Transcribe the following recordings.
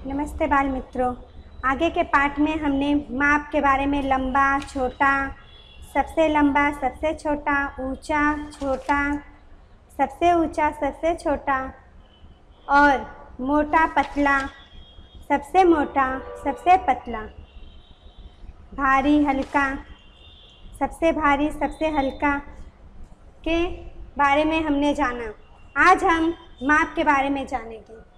नमस्ते बाल मित्रों। आगे के पाठ में हमने माप के बारे में लंबा, छोटा, सबसे लंबा, सबसे छोटा, ऊंचा, छोटा, सबसे ऊंचा, सबसे छोटा और मोटा, पतला, सबसे मोटा, सबसे पतला, भारी, हल्का, सबसे भारी, सबसे हल्का के बारे में हमने जाना। आज हम माप के बारे में जानेंगे।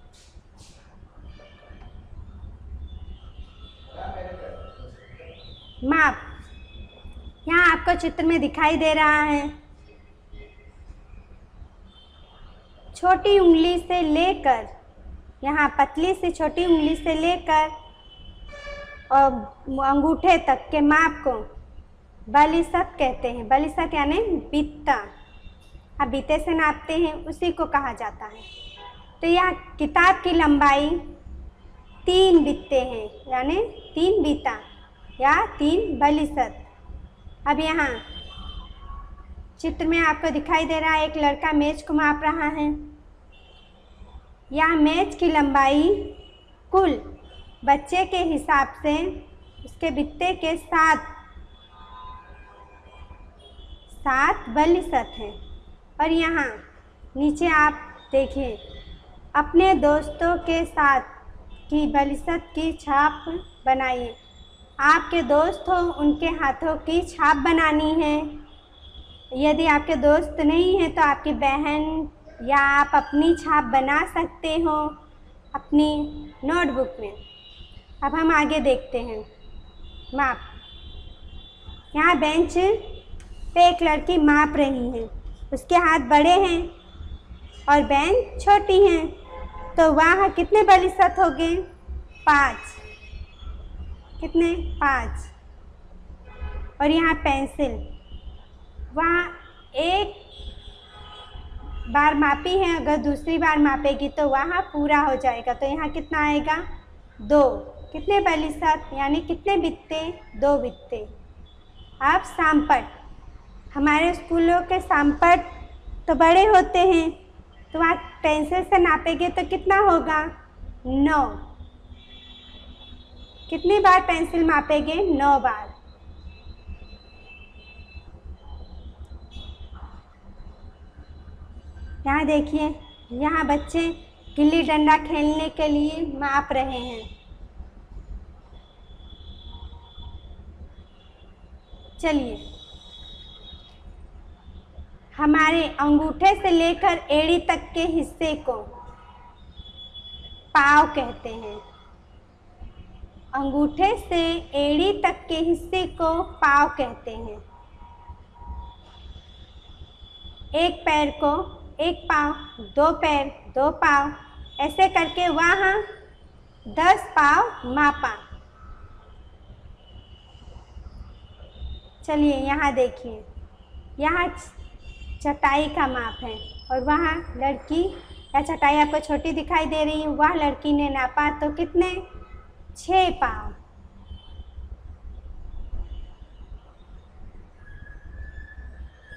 माप यहाँ आपको चित्र में दिखाई दे रहा है। छोटी उंगली से लेकर यहाँ पतली से छोटी उंगली से लेकर और अंगूठे तक के माप को बलिसत कहते हैं। बलिसत यानी बित्ता। आप बीते से नापते हैं, उसी को कहा जाता है। तो यह किताब की लंबाई 3 बित्ते हैं, यानी 3 बीता या 3 बलिसत। अब यहाँ चित्र में आपको दिखाई दे रहा है एक लड़का मेज को माप रहा है। यहाँ मेज की लंबाई कुल बच्चे के हिसाब से उसके बित्ते के 7 बलिसत हैं। और यहाँ नीचे आप देखिए, अपने दोस्तों के साथ की बलिसत की छाप बनाइए। आपके दोस्त हो, उनके हाथों की छाप बनानी है। यदि आपके दोस्त नहीं है तो आपकी बहन या आप अपनी छाप बना सकते हो अपनी नोटबुक में। अब हम आगे देखते हैं माप। यहाँ बेंच पे एक लड़की माप रही है। उसके हाथ बड़े हैं और बेंच छोटी हैं, तो वहाँ कितने बलिसत हो गए? 5। कितने? 5। और यहाँ पेंसिल, वहाँ एक बार मापी है, अगर दूसरी बार मापेगी तो वहाँ पूरा हो जाएगा। तो यहाँ कितना आएगा? 2। कितने बलिसत यानी कितने बित्ते? 2 बित्ते। अब सामपट, हमारे स्कूलों के सामपट तो बड़े होते हैं, तो वहाँ पेंसिल से नापेंगे तो कितना होगा? 9। कितनी बार पेंसिल मापेंगे? 9 बार। यहाँ देखिए, यहाँ बच्चे गिल्ली डंडा खेलने के लिए माप रहे हैं। चलिए, हमारे अंगूठे से लेकर एड़ी तक के हिस्से को पाँव कहते हैं। अंगूठे से एड़ी तक के हिस्से को पाँव कहते हैं। एक पैर को एक पाँव, 2 पैर 2 पाँव, ऐसे करके वहाँ 10 पाँव मापा। चलिए यहाँ देखिए, यहाँ चटाई का माप है और वहाँ लड़की या चटाई आपको छोटी दिखाई दे रही है, वह लड़की ने नापा तो कितने? 6 पाँव।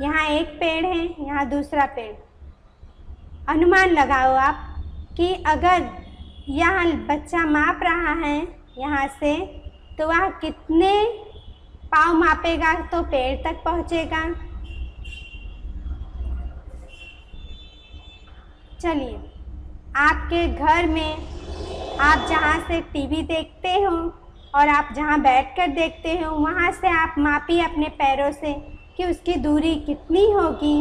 यहाँ एक पेड़ है, यहाँ दूसरा पेड़। अनुमान लगाओ आप कि अगर यहाँ बच्चा माप रहा है यहाँ से, तो वह कितने पाँव मापेगा तो पेड़ तक पहुँचेगा। चलिए, आपके घर में आप जहाँ से टीवी देखते हो और आप जहाँ बैठकर देखते हो, वहाँ से आप मापिए अपने पैरों से कि उसकी दूरी कितनी होगी